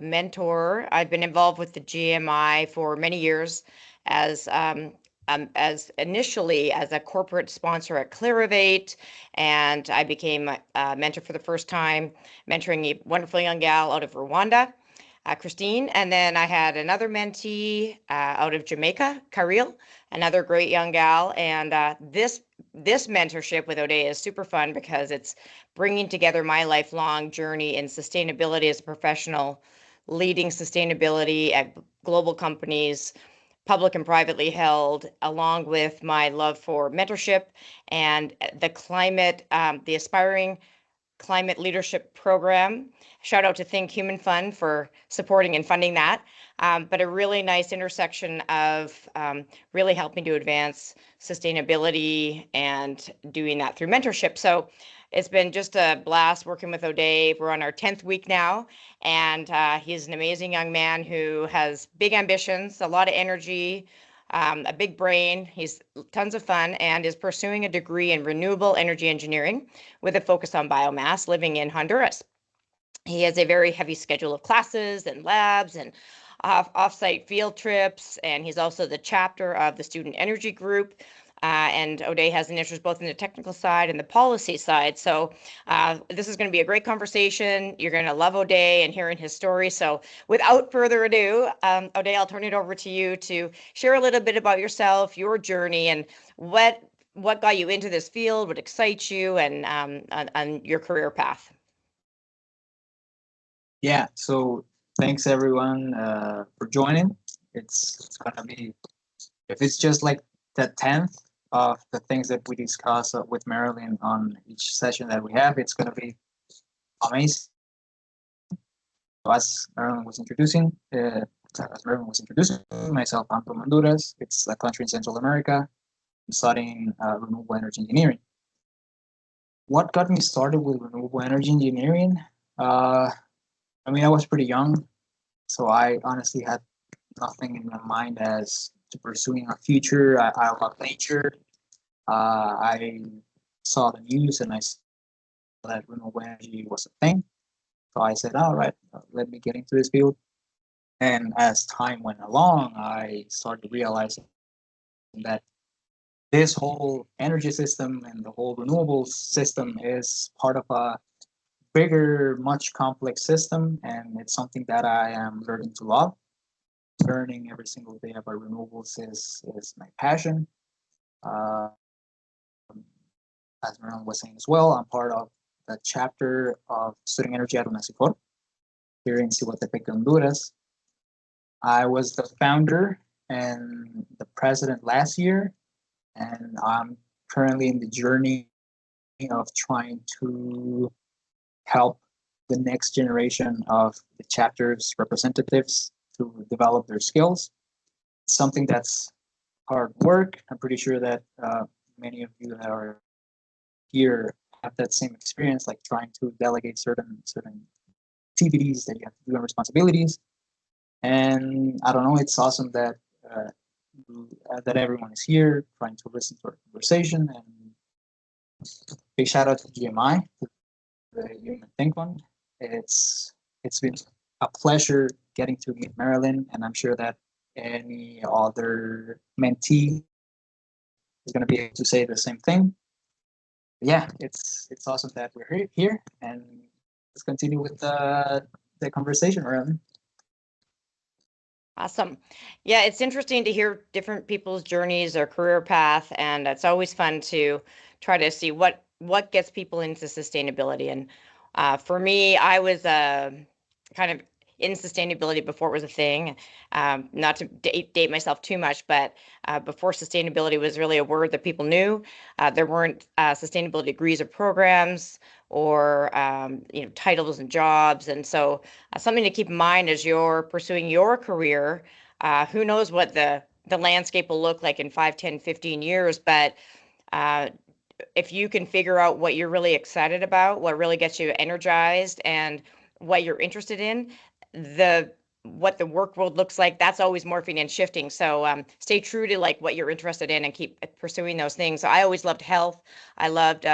mentor. I've been involved with the GMI for many years as initially as a corporate sponsor at Clarivate, and I became a mentor for the first time, mentoring a wonderful young gal out of Rwanda, Christine. And then I had another mentee out of Jamaica, Karil, another great young gal. And this mentorship with Odeh is super fun because it's bringing together my lifelong journey in sustainability as a professional, leading sustainability at global companies, public and privately held, along with my love for mentorship and the Aspiring Climate Leadership Program. Shout out to Think Human Fund for supporting and funding that. But a really nice intersection of really helping to advance sustainability and doing that through mentorship. So it's been just a blast working with Odeh. We're on our 10th week now, and he's an amazing young man who has big ambitions, a lot of energy, a big brain. He's tons of fun and is pursuing a degree in renewable energy engineering with a focus on biomass, living in Honduras. He has a very heavy schedule of classes and labs and off-site field trips, and he's also the chapter of the Student Energy Group. And Odeh has an interest both in the technical side and the policy side. So this is going to be a great conversation. You're going to love Odeh and hearing his story. So without further ado, Odeh, I'll turn it over to you to share a little bit about yourself, your journey, and what got you into this field, what excites you, and on your career path. Yeah, so thanks everyone for joining. It's gonna be, if it's just like the 10th of the things that we discuss with Marilyn on each session that we have, it's gonna be amazing. So as Marilyn was introducing myself, I'm from Honduras. It's a country in Central America. I'm studying renewable energy engineering. What got me started with renewable energy engineering? I mean, I was pretty young, so I honestly had nothing in my mind as to pursuing a future. I love nature. I saw the news and I saw that renewable energy was a thing. So I said, all right, let me get into this field. And as time went along, I started realizing that this whole energy system and the whole renewables system is part of a bigger, much complex system, and it's something that I am learning to love. Learning every single day about renewables is my passion. Uh, as Marilyn was saying as well, I'm part of the chapter of Student Energy at UNACIFOR here in Cihuatepec, Honduras. I was the founder and the president last year, and I'm currently in the journey of trying to help the next generation of the chapter's representatives to develop their skills. It's something that's hard work. I'm pretty sure that many of you that are here have that same experience, like trying to delegate certain activities that you have to do and responsibilities. And I don't know, it's awesome that that everyone is here trying to listen to our conversation. And big shout out to GMI, the Human Think Fund. It's been a pleasure getting to meet Marilyn, and I'm sure that any other mentee is going to be able to say the same thing. Yeah, it's awesome that we're here, and let's continue with the conversation, Marilyn. Awesome. Yeah, it's interesting to hear different people's journeys or career path, and it's always fun to try to see what gets people into sustainability. And for me, I was kind of in sustainability before it was a thing. Not to date myself too much, but before sustainability was really a word that people knew, there weren't sustainability degrees or programs or titles and jobs. And so something to keep in mind as you're pursuing your career. Who knows what the landscape will look like in 5, 10, 15 years, but if you can figure out what you're really excited about, what really gets you energized, and what you're interested in, the what the work world looks like, that's always morphing and shifting. So stay true to like what you're interested in and keep pursuing those things. So I always loved health. I loved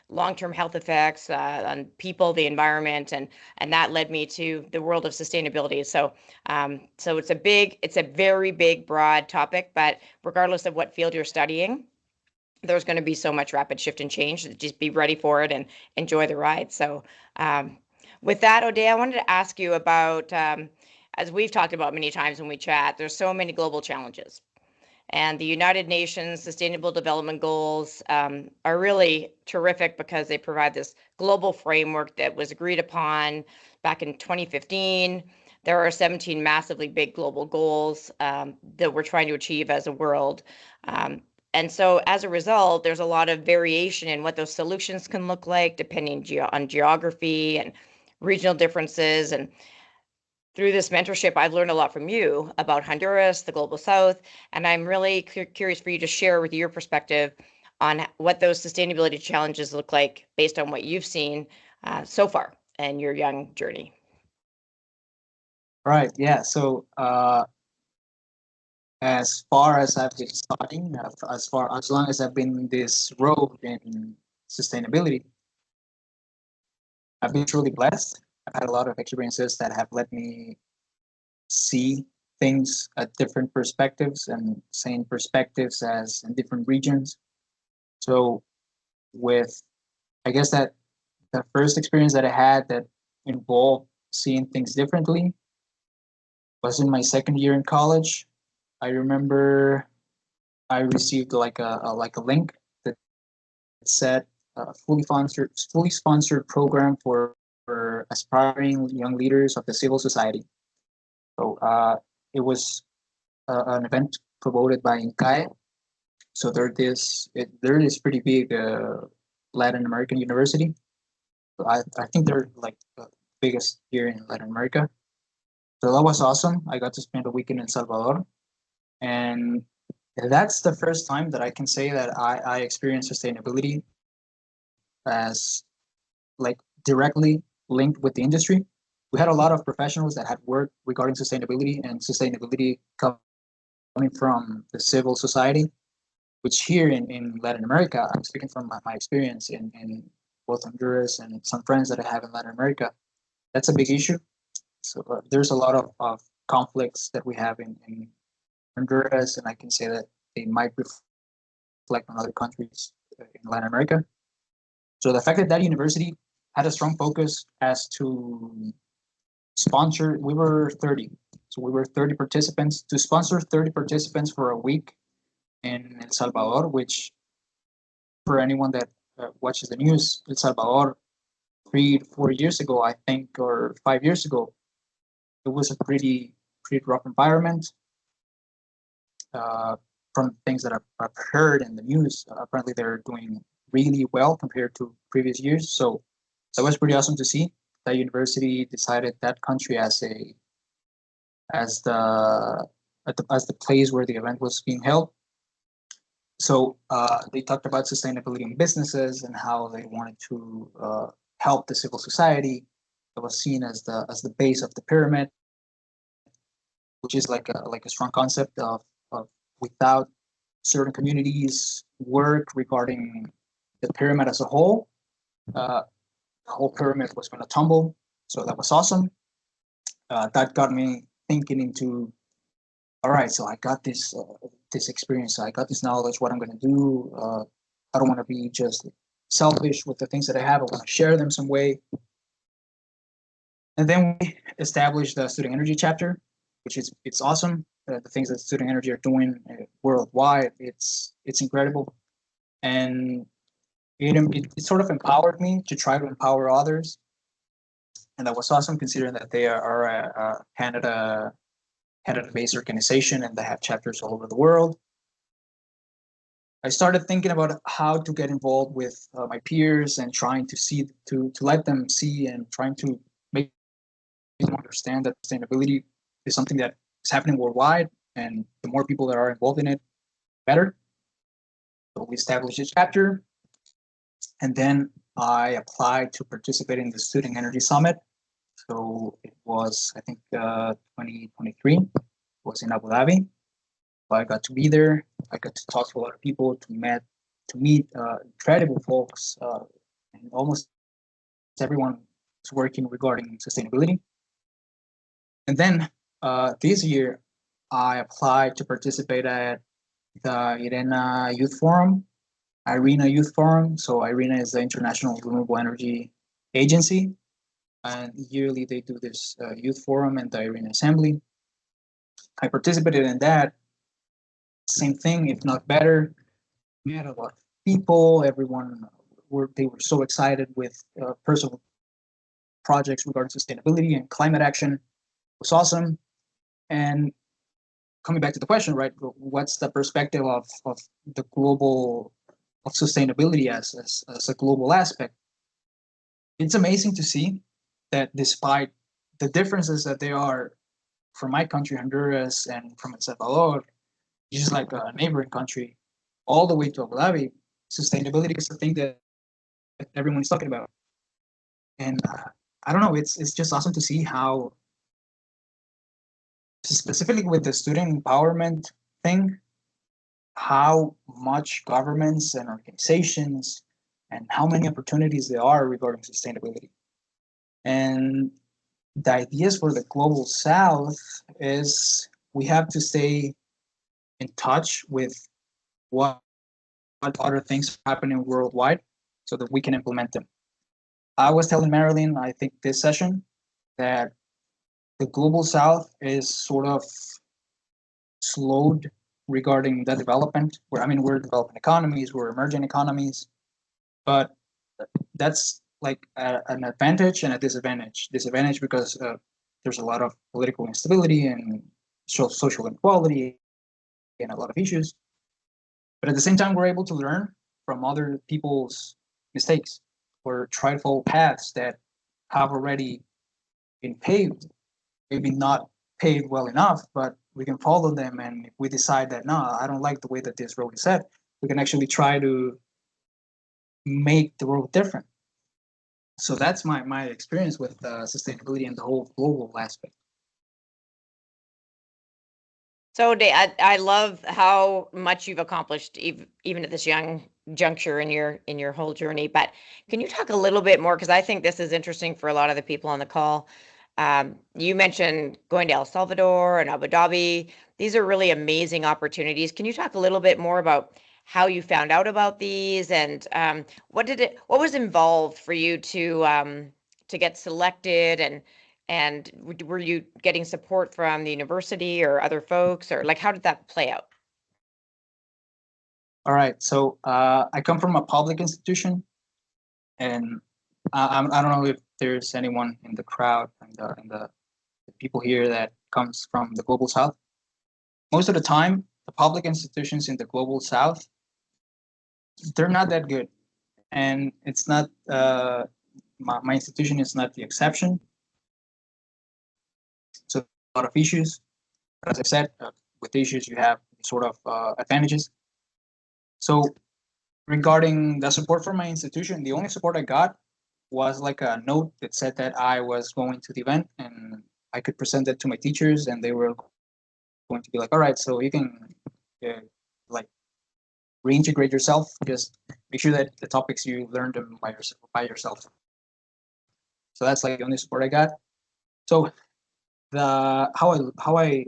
long-term health effects on people, the environment, and that led me to the world of sustainability. So it's a very big, broad topic, but regardless of what field you're studying, there's going to be so much rapid shift and change. Just be ready for it and enjoy the ride. So with that, Odeh, I wanted to ask you about, as we've talked about many times when we chat, there's so many global challenges. And the United Nations Sustainable Development Goals are really terrific because they provide this global framework that was agreed upon back in 2015. There are 17 massively big global goals that we're trying to achieve as a world. And so as a result, there's a lot of variation in what those solutions can look like, depending on geography and regional differences. And through this mentorship, I've learned a lot from you about Honduras, the Global South, and I'm really curious for you to share with your perspective on what those sustainability challenges look like based on what you've seen so far in your young journey. Right. Yeah. So as far as I've been studying, as long as I've been in this road in sustainability, I've been truly blessed. I've had a lot of experiences that have let me see things at different perspectives and same perspectives as in different regions. So with, I guess that the first experience that I had that involved seeing things differently was in my second year in college. I remember I received like a link that said fully sponsored program for aspiring young leaders of the civil society. So it was an event promoted by INCAE. So they're this pretty big Latin American university. So I think they're like the biggest here in Latin America. So that was awesome. I got to spend a weekend in Salvador, and that's the first time that I can say that I experienced sustainability as like directly linked with the industry. We had a lot of professionals that had worked regarding sustainability and sustainability coming from the civil society, which here in Latin America, I'm speaking from my experience in both Honduras and some friends that I have in Latin America, that's a big issue. So there's a lot of conflicts that we have in Honduras, and I can say that they might reflect on other countries in Latin America. So the fact that that university had a strong focus as to sponsor, we were 30. So we were 30 participants to sponsor 30 participants for a week in El Salvador, which for anyone that watches the news, El Salvador 3 4 years ago, I think, or 5 years ago, it was a pretty rough environment. From things that I've heard in the news, apparently they're doing really well compared to previous years. So that was pretty awesome to see. That university decided that country as the place where the event was being held. So they talked about sustainability in businesses and how they wanted to help the civil society. It was seen as the base of the pyramid, which is like a strong concept of without certain communities work regarding the pyramid as a whole, the whole pyramid was going to tumble. So that was awesome. That got me thinking into, all right, so I got this experience, I got this knowledge, what I'm going to do. I don't want to be just selfish with the things that I have. I want to share them some way. And then we established the Student Energy chapter, which it's awesome. The things that Student Energy are doing worldwide, it's incredible, and it sort of empowered me to try to empower others, and that was awesome considering that they are a Canada-based organization and they have chapters all over the world. I started thinking about how to get involved with my peers and trying to let them see and trying to make them understand that sustainability is something that is happening worldwide, and the more people that are involved in it, better. So we established a chapter, and then I applied to participate in the Student Energy Summit. So it was, I think, 2023. It was in Abu Dhabi. I got to be there. I got to talk to a lot of people, to meet incredible folks, and almost everyone is working regarding sustainability. And then this year, I applied to participate at the IRENA Youth Forum, IRENA Youth Forum. So IRENA is the International Renewable Energy Agency, and yearly they do this youth forum and the IRENA Assembly. I participated in that. Same thing, if not better. We had a lot of people. Everyone they were so excited with personal projects regarding sustainability and climate action. It was awesome. And coming back to the question, right? What's the perspective of the global of sustainability as a global aspect? It's amazing to see that despite the differences that there are from my country, Honduras, and from El Salvador, which is like a neighboring country, all the way to Abu Dhabi, sustainability is the thing that everyone's talking about. And I don't know, it's just awesome to see how, specifically with the student empowerment thing, how much governments and organizations and how many opportunities there are regarding sustainability. And the ideas for the global south is we have to stay in touch with what other things are happening worldwide so that we can implement them. I was telling Marilyn, I think this session, that the global south is sort of slowed regarding the development. We're developing economies, we're emerging economies, but that's like an advantage and a disadvantage. Disadvantage because there's a lot of political instability and social inequality and a lot of issues. But at the same time, we're able to learn from other people's mistakes or try to follow paths that have already been paved, maybe not paved well enough, but we can follow them. And if we decide that, no, I don't like the way that this road is set, we can actually try to make the road different. So that's my experience with sustainability and the whole global aspect. So I love how much you've accomplished even at this young juncture in your whole journey. But can you talk a little bit more, because I think this is interesting for a lot of the people on the call. You mentioned going to El Salvador and Abu Dhabi. These are really amazing opportunities. Can you talk a little bit more about how you found out about these and what was involved for you to get selected, and were you getting support from the university or other folks, or like how did that play out? All right, so I come from a public institution, and I don't know if there's anyone in the crowd and the people here that comes from the global south. Most of the time, the public institutions in the global south, they're not that good, and it's not my institution is not the exception. So a lot of issues. As I said, with issues you have sort of advantages. So regarding the support from my institution, the only support I got was like a note that said that I was going to the event and I could present it to my teachers, and they were going to be like, all right, so you can like reintegrate yourself, just make sure that the topics you learned them by yourself. So that's like the only support I got. So how I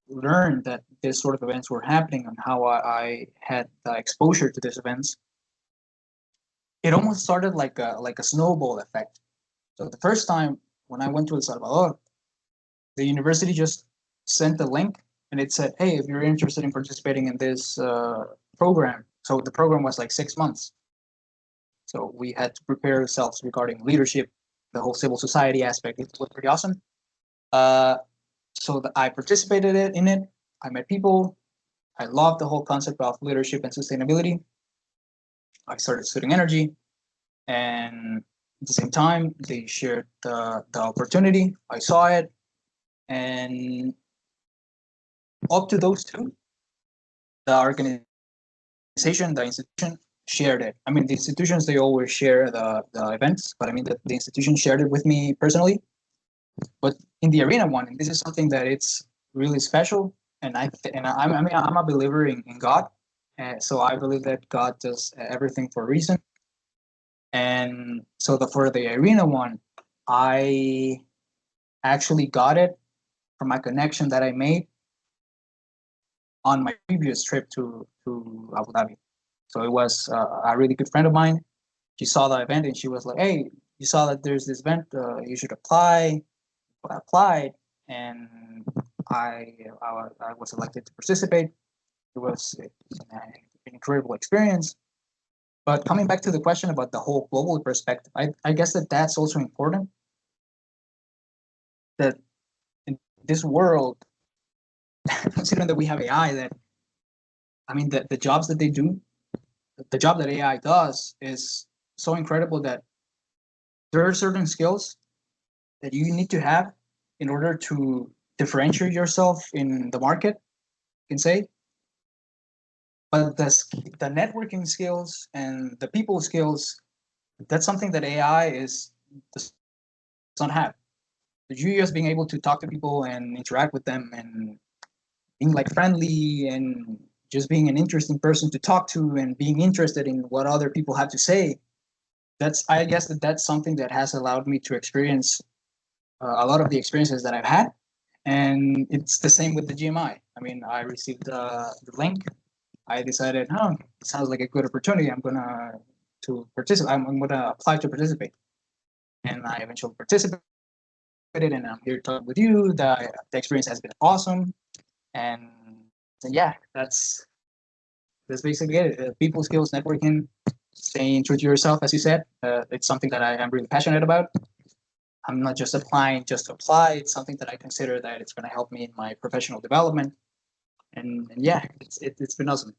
learned that this sort of events were happening and how I had the exposure to these events, it almost started like a snowball effect. So the first time when I went to El Salvador, the university just sent a link and it said, hey, if you're interested in participating in this program. So the program was like 6 months. So we had to prepare ourselves regarding leadership, the whole civil society aspect. It was pretty awesome. So I participated in it. I met people. I loved the whole concept of leadership and sustainability. I started studying energy, and at the same time, they shared the opportunity. I saw it, and up to those two, the organization, the institution shared it. I mean, the institutions, they always share the events, but I mean, the institution shared it with me personally. But in the arena one, and this is something that it's really special. And I'm a believer in God, so I believe that God does everything for a reason. And so for the arena one, I actually got it from my connection that I made on my previous trip to Abu Dhabi. So it was a really good friend of mine. She saw the event and she was like, "Hey, you saw that there's this event. You should apply." So I applied, and I was elected to participate. It was an incredible experience. But coming back to the question about the whole global perspective, I guess that's also important. That in this world, considering that we have AI, that I mean, the jobs that they do, the job that AI does is so incredible that there are certain skills that you need to have in order to differentiate yourself in the market, you can say. But the networking skills and the people skills, that's something that AI does not have. You just being able to talk to people and interact with them and being like friendly and just being an interesting person to talk to and being interested in what other people have to say. I guess that's something that has allowed me to experience a lot of the experiences that I've had. And it's the same with the GMI. I mean, I received the link. I decided, oh, it sounds like a good opportunity. I'm gonna to participate. I'm gonna apply to participate, and I eventually participated. And I'm here to talk with you. The experience has been awesome, and yeah, that's basically it. People skills, networking, staying true to yourself, as you said. It's something that I am really passionate about. I'm not just applying just to apply. It's something that I consider that it's going to help me in my professional development. And yeah, it's been awesome.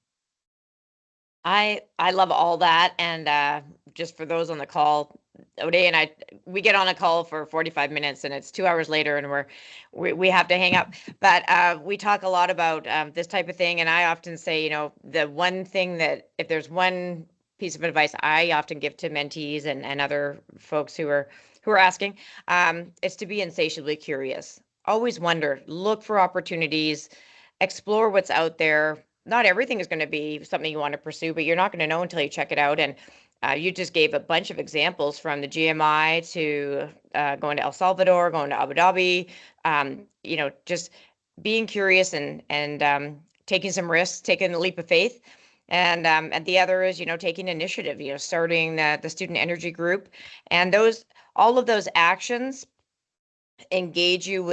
I love all that, and just for those on the call, Odeh and I, we get on a call for 45 minutes, and it's 2 hours later, and we have to hang up. But we talk a lot about this type of thing, and I often say, the one thing that if there's one piece of advice I often give to mentees and other folks who are asking, is to be insatiably curious. Always wonder, look for opportunities, explore what's out there. Not everything is going to be something you want to pursue, but you're not going to know until you check it out. And you just gave a bunch of examples from the GMI to going to El Salvador, going to Abu Dhabi. Just being curious and taking some risks, taking a leap of faith. And the other is, taking initiative. Starting the student energy group, and all of those actions engage you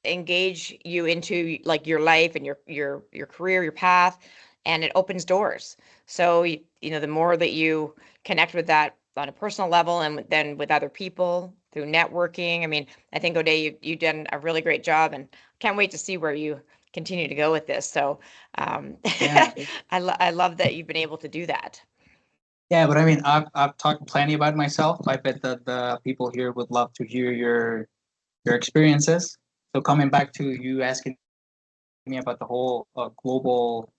into like your life and your career, your path, and it opens doors. So the more that you connect with that on a personal level and then with other people through networking. I mean, I think Odeh, you done a really great job, and can't wait to see where you continue to go with this. So Yeah, I love that you've been able to do that. yeah, but I mean, I've talked plenty about myself. I bet that the people here would love to hear your experiences. So coming back to you asking me about the whole global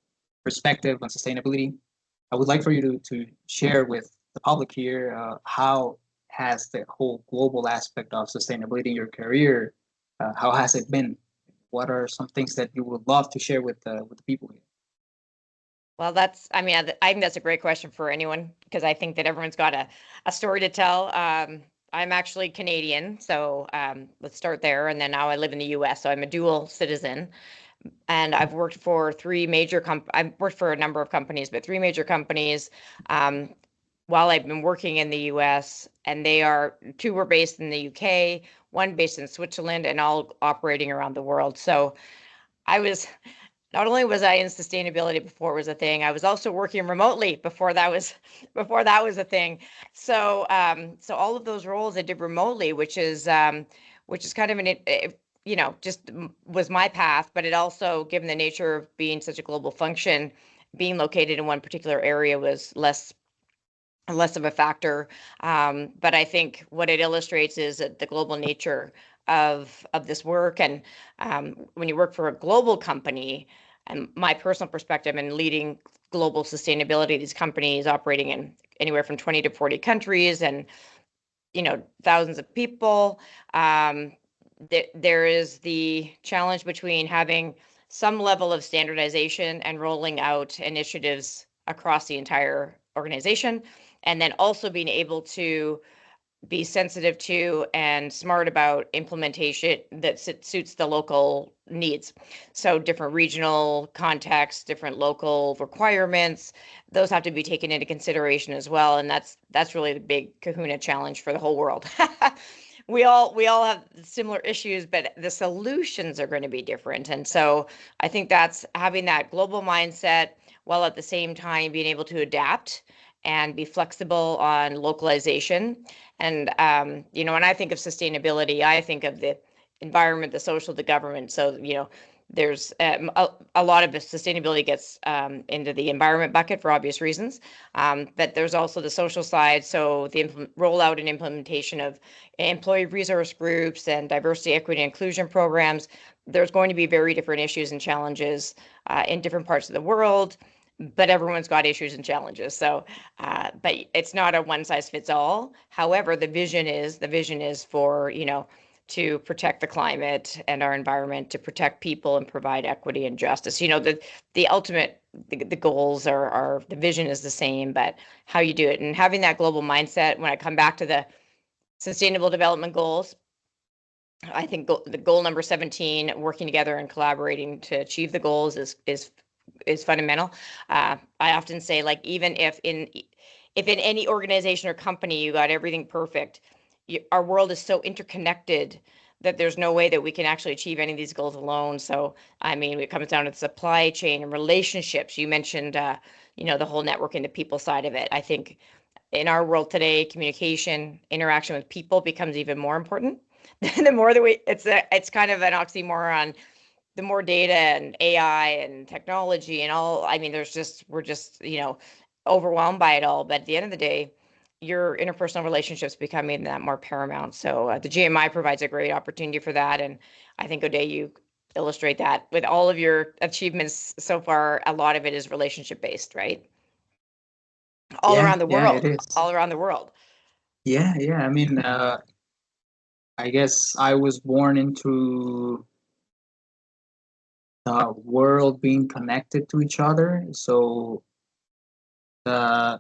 perspective on sustainability, I would like for you to share with the public here how has the whole global aspect of sustainability in your career, how has it been? What are some things that you would love to share with the people here? Well, I think that's a great question for anyone because I think that everyone's got a story to tell. I'm actually Canadian, so let's start there. And then now I live in the US, so I'm a dual citizen. And I've worked for I've worked for a number of companies, but three major companies while I've been working in the US. And two were based in the UK, one based in Switzerland, and all operating around the world. So I was not only was I in sustainability before it was a thing, I was also working remotely before that was a thing. So all of those roles I did remotely, which is kind of just was my path. But it also, given the nature of being such a global function, being located in one particular area was less of a factor. But I think what it illustrates is that the global nature of this work. And when you work for a global company, and my personal perspective in leading global sustainability, these companies operating in anywhere from 20 to 40 countries and thousands of people, there is the challenge between having some level of standardization and rolling out initiatives across the entire organization, and then also being able to be sensitive to and smart about implementation that suits the local needs. So different regional contexts, different local requirements, those have to be taken into consideration as well. And that's really the big kahuna challenge for the whole world. We all have similar issues, but the solutions are going to be different. And so I think that's having that global mindset while at the same time being able to adapt and be flexible on localization. And when I think of sustainability, I think of the environment, the social, the government. So there's a lot of sustainability gets into the environment bucket for obvious reasons, but there's also the social side. So the rollout and implementation of employee resource groups and diversity, equity, and inclusion programs. There's going to be very different issues and challenges in different parts of the world, but everyone's got issues and challenges. So, but it's not a one size fits all. However, the vision is for, to protect the climate and our environment, to protect people and provide equity and justice. The ultimate, the goals are, the vision is the same, but how you do it and having that global mindset. When I come back to the Sustainable Development Goals, I think the goal number 17, working together and collaborating to achieve the goals, is fundamental. I often say, like, even if in any organization or company you got everything perfect, our world is so interconnected that there's no way that we can actually achieve any of these goals alone. So, I mean, it comes down to the supply chain and relationships. You mentioned, the whole networking, the people side of it. I think in our world today, communication, interaction with people becomes even more important. The more that it's kind of an oxymoron. The more data and AI and technology and all, I mean, we're just, overwhelmed by it all. But at the end of the day, your interpersonal relationships becoming that more paramount. So the GMI provides a great opportunity for that. And I think, Odeh, you illustrate that with all of your achievements so far. A lot of it is relationship based, right? All Yeah, around the yeah, it world, is. all around the world. Yeah, yeah. I mean, I guess I was born into the world being connected to each other. So, I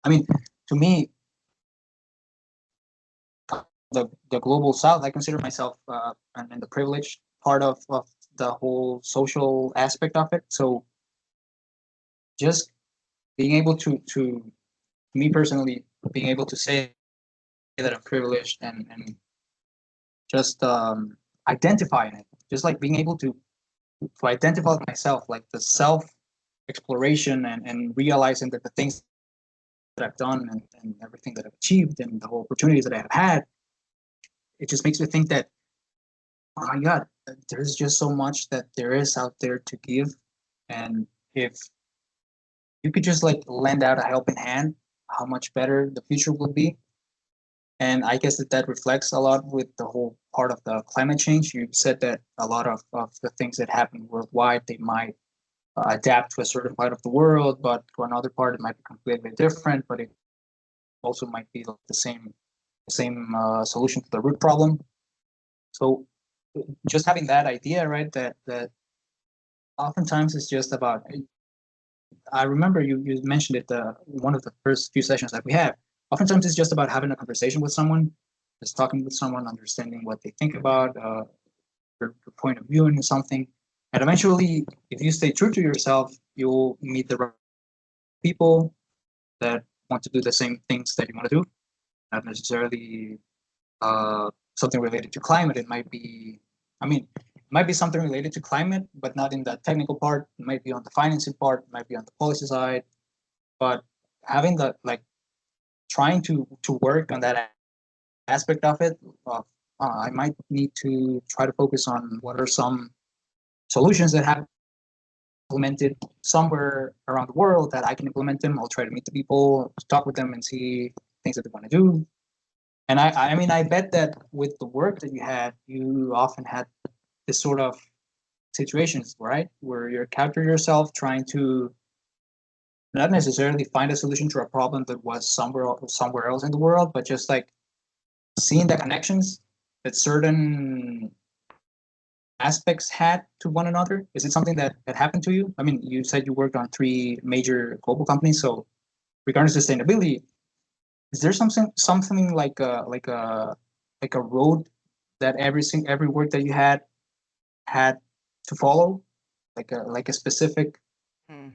mean, to me, the global south, I consider myself in the privileged part of the whole social aspect of it. So just being able to me personally, being able to say that I'm privileged and just identifying it, just like being able to identify myself, like the self exploration and realizing that the things that I've done and everything that I've achieved and the whole opportunities that I have had, it just makes me think that, oh my God, there's just so much that there is out there to give. And if you could just like lend out a helping hand, how much better the future will be. And I guess that reflects a lot with the whole part of the climate change. You said that a lot of the things that happen worldwide, they might adapt to a certain part of the world, but to another part, it might be completely different, but it also might be like the same solution to the root problem. So just having that idea, right, that oftentimes it's just about, I remember you mentioned it one of the first few sessions that we had. Oftentimes it's just about having a conversation with someone, just talking with someone, understanding what they think about their point of view in something. And eventually, if you stay true to yourself, you'll meet the right people that want to do the same things that you want to do, not necessarily something related to climate. It might be, I mean, it might be something related to climate, but not in the technical part. It might be on the financing part, it might be on the policy side. But having the like trying to work on that aspect of it, I might need to try to focus on what are some solutions that have implemented somewhere around the world that I can implement them. I'll try to meet the people, talk with them, and see things that they want to do. And I mean, I bet that with the work that you had, you often had this sort of situations, right, where you're capturing yourself trying to not necessarily find a solution to a problem that was somewhere else in the world, but just like seeing the connections certain aspects had to one another? Is it something that happened to you? I mean, you said you worked on 3 major global companies, so regarding sustainability, is there something like a road that every work that you had to follow, like a specific Hmm.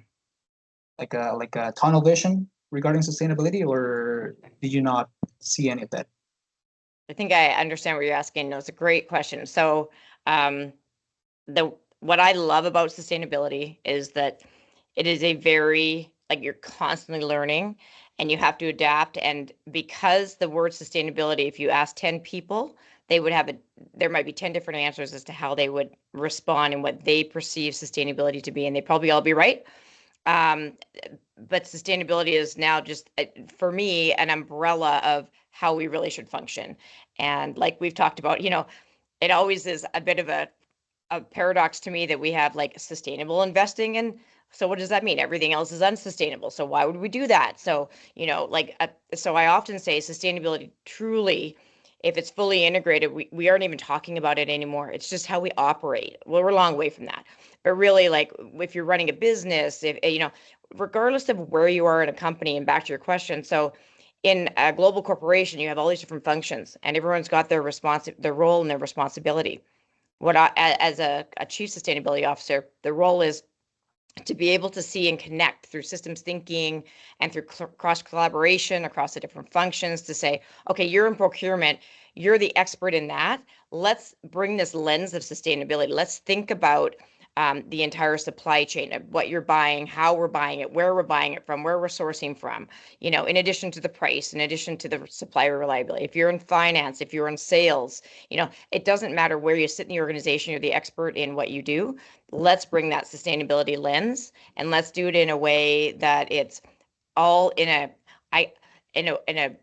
like a tunnel vision regarding sustainability, or did you not see any of that? I think I understand what you're asking. No, it's a great question. So, um, the what I love about sustainability is that it is a very like you're constantly learning and you have to adapt. And because the word sustainability, if you ask 10 people, they would have there might be 10 different answers as to how they would respond and what they perceive sustainability to be. And they probably all be right. Um, but sustainability is now just for me an umbrella of how we really should function. And like we've talked about, it always is a bit of a paradox to me that we have like sustainable investing. And so what does that mean? Everything else is unsustainable. So why would we do that? So, so I often say sustainability truly, if it's fully integrated, we aren't even talking about it anymore. It's just how we operate. Well, we're a long way from that. But really, like if you're running a business, if regardless of where you are in a company, and back to your question, so in a global corporation, you have all these different functions, and everyone's got their role and their responsibility. As a chief sustainability officer, the role is to be able to see and connect through systems thinking and through cross collaboration across the different functions to say, okay, you're in procurement, you're the expert in that. Let's bring this lens of sustainability. Let's think about the entire supply chain of what you're buying, how we're buying it, where we're buying it from, where we're sourcing from, in addition to the price, in addition to the supplier reliability. If you're in finance, if you're in sales, it doesn't matter where you sit in the organization, you're the expert in what you do. Let's bring that sustainability lens and let's do it in a way that it's all I in a in a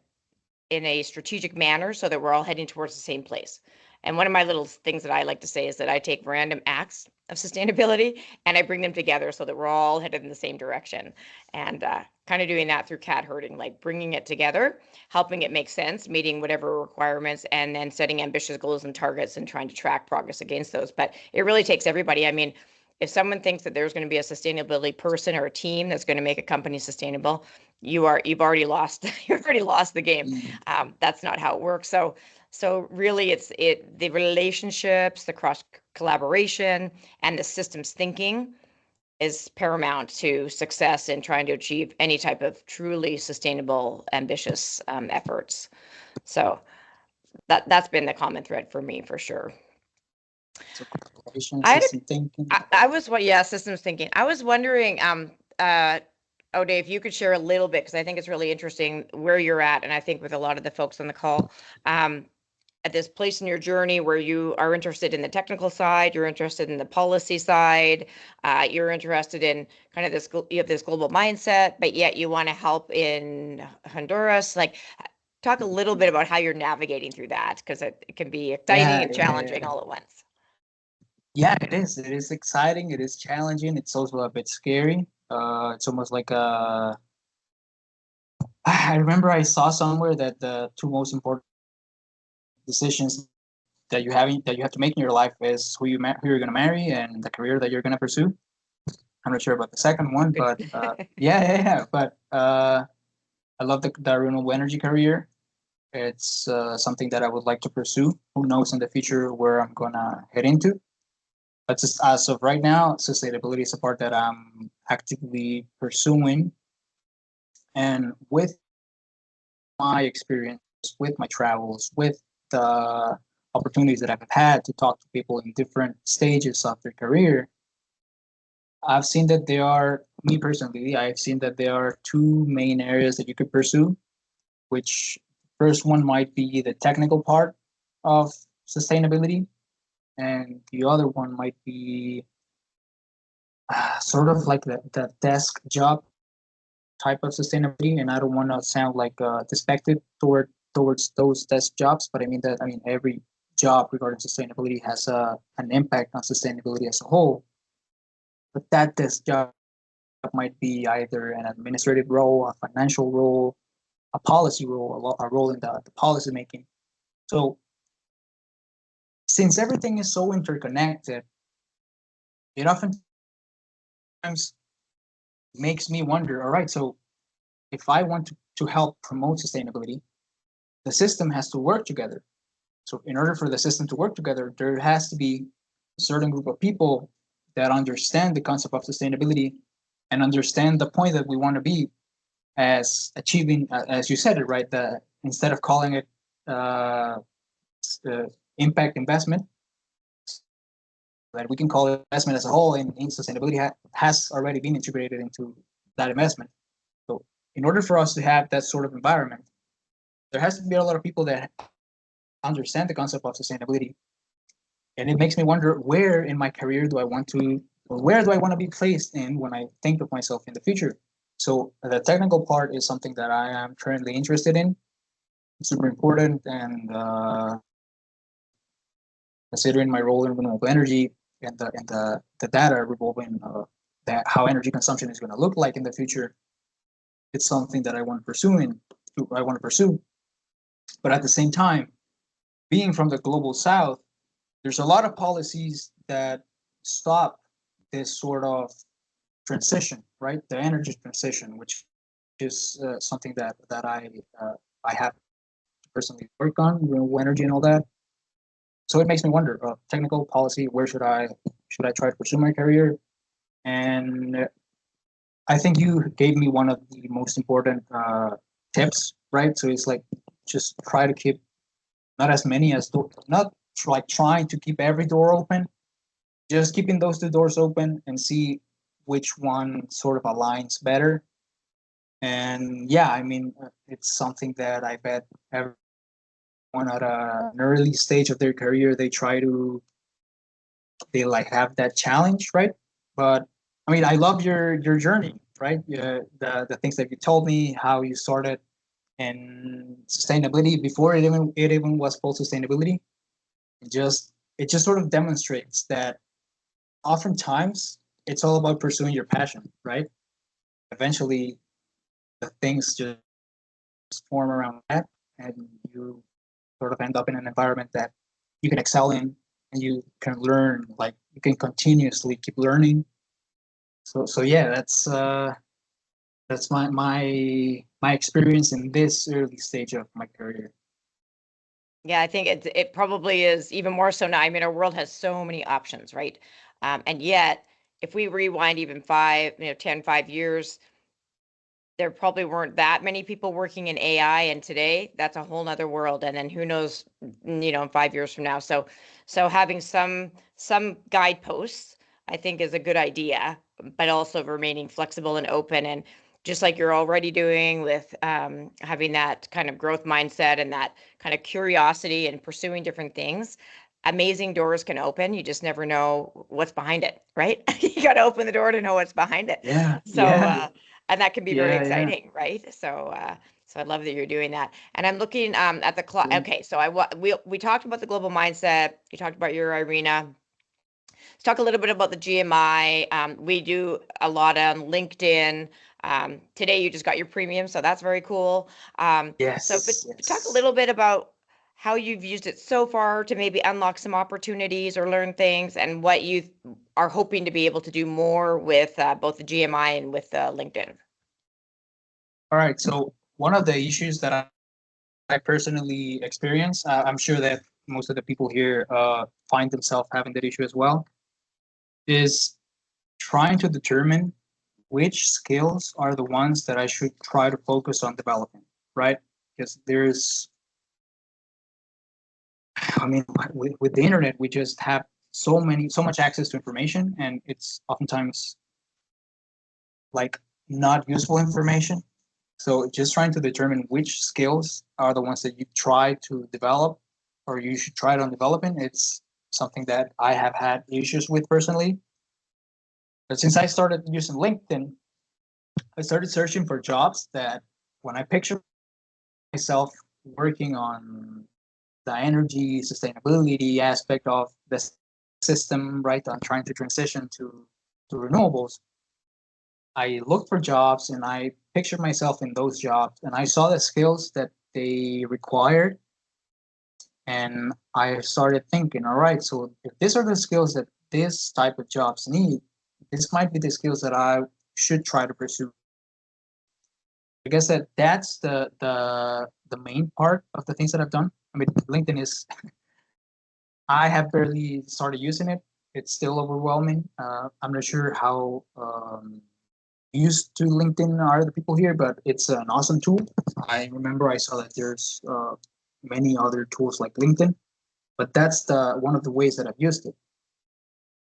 in a strategic manner so that we're all heading towards the same place. And one of my little things that I like to say is that I take random acts of sustainability and I bring them together so that we're all headed in the same direction. And kind of doing that through cat herding, like bringing it together, helping it make sense, meeting whatever requirements, and then setting ambitious goals and targets and trying to track progress against those. But it really takes everybody. I mean, if someone thinks that there's going to be a sustainability person or a team that's going to make a company sustainable, you've already lost you've already lost the game. Mm. That's not how it works. So really the relationships, the cross collaboration, and the systems thinking is paramount to success in trying to achieve any type of truly sustainable, ambitious efforts. So that's been the common thread for me for sure. So collaboration, I had system thinking. I was what yeah, systems thinking. I was wondering, Odeh, if you could share a little bit because I think it's really interesting where you're at, and I think with a lot of the folks on the call, um, at this place in your journey where you are interested in the technical side, you're interested in the policy side, you're interested in kind of you have this global mindset, but yet you want to help in Honduras. Like, talk a little bit about how you're navigating through that because it can be exciting Yeah, and challenging all at once. yeah, it is. It is exciting. It is challenging. It's also a bit scary. It's almost like a. I remember I saw somewhere that the 2 most important decisions that you have to make in your life is who you're gonna marry and the career that you're gonna pursue. I'm not sure about the second one, but yeah. But I love the renewable energy career. It's something that I would like to pursue. Who knows in the future where I'm gonna head into? But just as of right now, sustainability is a part that I'm actively pursuing. And with my experience, with my travels, with the opportunities that I've had to talk to people in different stages of their career, I've seen that there are, me personally, I've seen that there are 2 main areas that you could pursue, which first one might be the technical part of sustainability, and the other one might be sort of like the desk job type of sustainability. And I don't want to sound like despective towards those desk jobs, but I mean every job regarding sustainability has an impact on sustainability as a whole. But that desk job might be either an administrative role, a financial role, a policy role, a role in the policy making. So since everything is so interconnected, it oftentimes makes me wonder, all right, so if I want to help promote sustainability, the system has to work together. So in order for the system to work together, there has to be a certain group of people that understand the concept of sustainability and understand the point that we want to be as achieving, as you said it, right? Instead of calling it uh, impact investment, that we can call it investment as a whole, and in sustainability has already been integrated into that investment. So in order for us to have that sort of environment, there has to be a lot of people that understand the concept of sustainability. And it makes me wonder, where in my career do I want to, or where do I want to be placed in when I think of myself in the future? So the technical part is something that I am currently interested in. It's super important, and considering my role in renewable energy and the data revolving that how energy consumption is going to look like in the future, it's something that I want to pursue. But at the same time, being from the global south, there's a lot of policies that stop this sort of transition, right? The energy transition, which is something that I have to personally work on, renewable energy and all that. So it makes me wonder, technical policy, where should I try to pursue my career? And I think you gave me one of the most important tips, right? So it's like, just try to keep not as many as not like trying to keep every door open, just keeping those two doors open and see which one sort of aligns better. And yeah, I mean, it's something that I bet everyone at an early stage of their career, they like have that challenge, right? But I mean, I love your journey, right? The things that you told me, how you started in sustainability before it even was called sustainability. It just sort of demonstrates that oftentimes it's all about pursuing your passion, right? Eventually, the things just form around that, and you sort of end up in an environment that you can excel in, and you can learn. Like, you can continuously keep learning. So yeah, that's my experience in this early stage of my career. Yeah, I think it probably is even more so now. I mean, our world has so many options, right? And yet, if we rewind even 5 years, there probably weren't that many people working in AI, and today that's a whole nother world. And then who knows, in 5 years from now. So having some guideposts, I think, is a good idea, but also remaining flexible and open, and just like you're already doing with having that kind of growth mindset and that kind of curiosity and pursuing different things. Amazing doors can open. You just never know what's behind it, right? You got to open the door to know what's behind it. Yeah, So, yeah, and that can be very yeah. exciting, right? So I love that you're doing that. And I'm looking at the clock. Yeah. Okay, so we talked about the global mindset. You talked about your arena. Let's talk a little bit about the GMI. We do a lot on LinkedIn. Today you just got your premium, so that's very cool. But Yes, talk a yes. little bit about how you've used it so far to maybe unlock some opportunities or learn things, and what you are hoping to be able to do more with both the GMI and with LinkedIn. All right. So one of the issues that I personally experience, I'm sure that most of the people here find themselves having that issue as well, is trying to determine which skills are the ones that I should try to focus on developing, right? Because I mean, with the internet, we just have so much access to information, and it's oftentimes like not useful information. So just trying to determine which skills are the ones that you try to develop, or you should try on developing. It's something that I have had issues with personally. But since I started using LinkedIn, I started searching for jobs that, when I picture myself working on the energy sustainability aspect of the system, right, on trying to transition to renewables, I looked for jobs and I pictured myself in those jobs, and I saw the skills that they required, and I started thinking, all right, so if these are the skills that this type of jobs need, this might be the skills that I should try to pursue. I guess that's the main part of the things that I've done. I mean, LinkedIn is I have barely started using it. It's still overwhelming. I'm not sure how used to LinkedIn are the people here, but it's an awesome tool. I remember I saw that there's many other tools like LinkedIn, but that's the one of the ways that I've used it.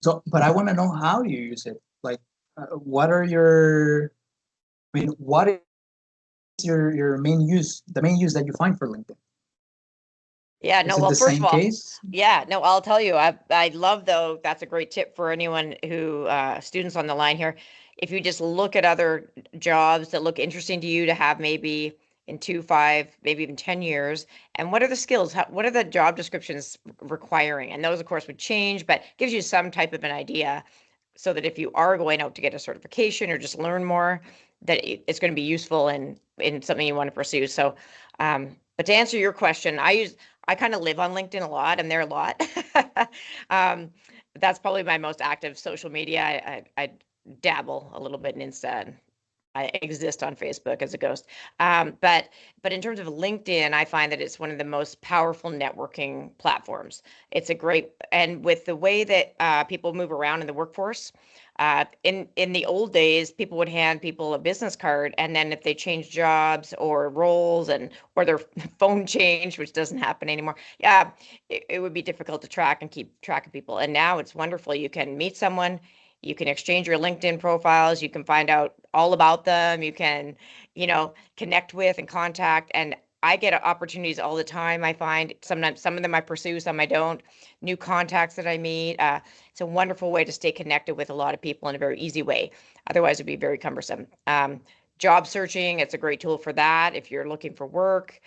So, but I want to know how you use it. Like, what are your? I mean, what is your main use? The main use that you find for LinkedIn? Yeah, Is no, it well, the first of same all, case? yeah, no, I'll tell you, I love though, that's a great tip for anyone who students on the line here. If you just look at other jobs that look interesting to you to have maybe in 2, 5, maybe even 10 years, and what are the skills? What are the job descriptions requiring? And those, of course, would change, but gives you some type of an idea so that if you are going out to get a certification or just learn more, that it's going to be useful in something you want to pursue. So, but to answer your question, I kind of live on LinkedIn a lot. I'm there a lot. That's probably my most active social media. I dabble a little bit in Insta. I exist on Facebook as a ghost. But in terms of LinkedIn, I find that it's one of the most powerful networking platforms. It's a great, and with the way that people move around in the workforce, in the old days, people would hand people a business card, and then if they changed jobs or roles or their phone changed, which doesn't happen anymore, yeah, it would be difficult to track and keep track of people. And now it's wonderful. You can meet someone, you can exchange your LinkedIn profiles, you can find out all about them, you can, connect with and contact. And I get opportunities all the time. I find sometimes some of them I pursue, some I don't. New contacts that I meet. It's a wonderful way to stay connected with a lot of people in a very easy way. Otherwise, it'd be very cumbersome. Job searching, it's a great tool for that if you're looking for work.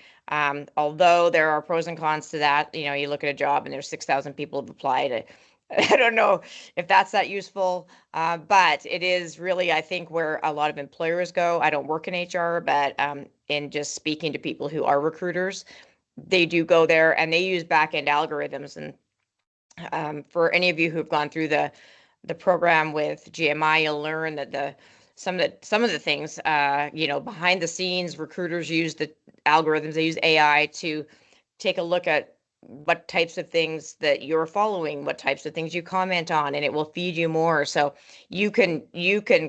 Although there are pros and cons to that. You look at a job and there's 6,000 people have applied. I don't know if that's that useful, but it is really, I think, where a lot of employers go. I don't work in HR, but in just speaking to people who are recruiters, they do go there and they use back-end algorithms. And for any of you who've gone through the program with GMI, you'll learn that some of the things, behind the scenes, recruiters use the algorithms. They use AI to take a look at what types of things that you're following, what types of things you comment on, and it will feed you more. So you can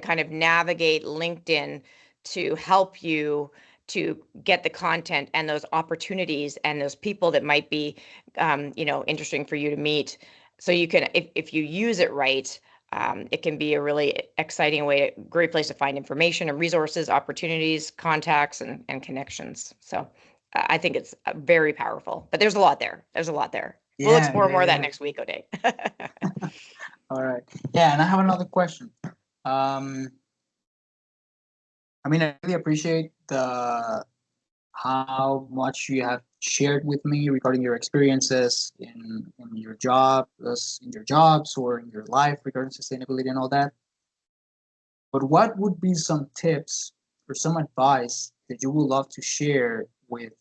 kind of navigate LinkedIn to help you to get the content and those opportunities and those people that might be interesting for you to meet. So you can, if you use it right, it can be a really exciting way, great place to find information and resources, opportunities, contacts, and connections. So I think it's very powerful, but there's a lot there. There's a lot there. We'll Yeah, explore yeah, more of that yeah. next week, Odeh. All right. Yeah, and I have another question. Um, I mean, I really appreciate the how much you have shared with me regarding your experiences in your job, in your jobs or in your life regarding sustainability and all that. But what would be some tips or some advice that you would love to share with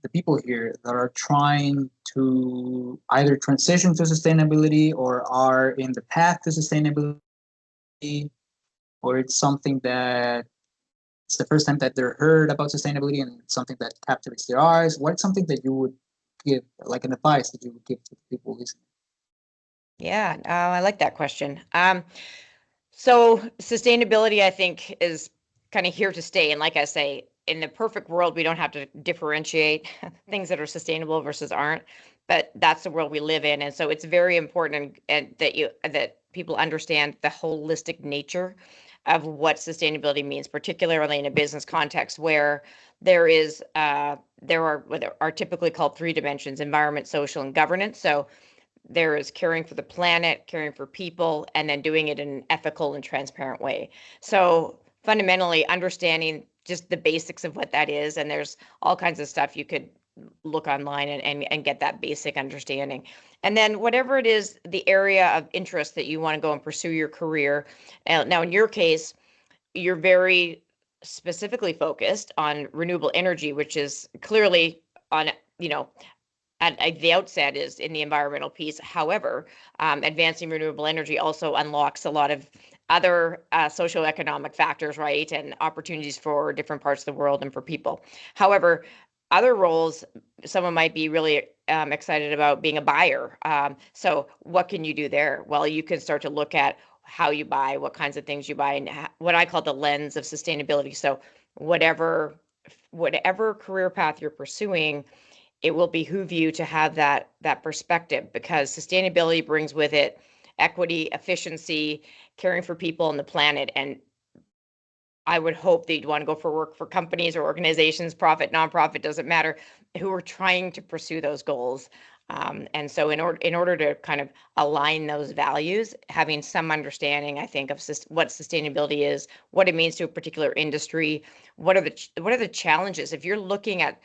the people here that are trying to either transition to sustainability or are in the path to sustainability, or it's something that it's the first time that they're heard about sustainability and it's something that captivates their eyes? What's something that you would give, like an advice that you would give to people listening? Yeah, I like that question. So sustainability, I think, is kind of here to stay. And like I say, in the perfect world, we don't have to differentiate things that are sustainable versus aren't, but that's the world we live in. And so it's very important and that people understand the holistic nature of what sustainability means, particularly in a business context where there are what are typically called three dimensions: environment, social, and governance. So there is caring for the planet, caring for people, and then doing it in an ethical and transparent way. So fundamentally understanding just the basics of what that is. And there's all kinds of stuff you could look online and get that basic understanding. And then whatever it is, the area of interest that you want to go and pursue your career. Now, in your case, you're very specifically focused on renewable energy, which is clearly on, you know, at the outset is in the environmental piece. However, advancing renewable energy also unlocks a lot of other socioeconomic factors, right, and opportunities for different parts of the world and for people. However, other roles, someone might be really excited about being a buyer. So what can you do there? Well, you can start to look at how you buy, what kinds of things you buy, and what I call the lens of sustainability. So whatever career path you're pursuing, it will behoove you to have that perspective, because sustainability brings with it equity, efficiency, caring for people and the planet. And I would hope that you'd want to go for work for companies or organizations, profit, nonprofit, doesn't matter, who are trying to pursue those goals. And so in order to kind of align those values, having some understanding, I think, of what sustainability is, what it means to a particular industry, what are the challenges. If you're looking at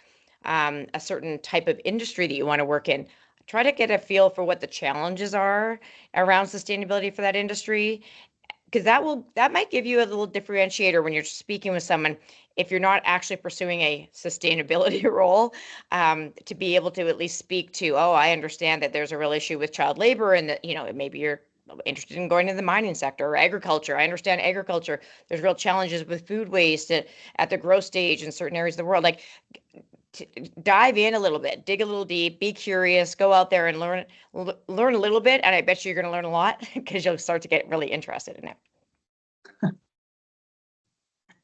a certain type of industry that you want to work in, try to get a feel for what the challenges are around sustainability for that industry, because that might give you a little differentiator when you're speaking with someone, if you're not actually pursuing a sustainability role, to be able to at least speak to, oh, I understand that there's a real issue with child labor, and that, maybe you're interested in going to the mining sector or agriculture. I understand agriculture, there's real challenges with food waste at the growth stage in certain areas of the world. Like, dive in a little bit, dig a little deep, be curious, go out there and learn a little bit, and I bet you're going to learn a lot, because you'll start to get really interested in it.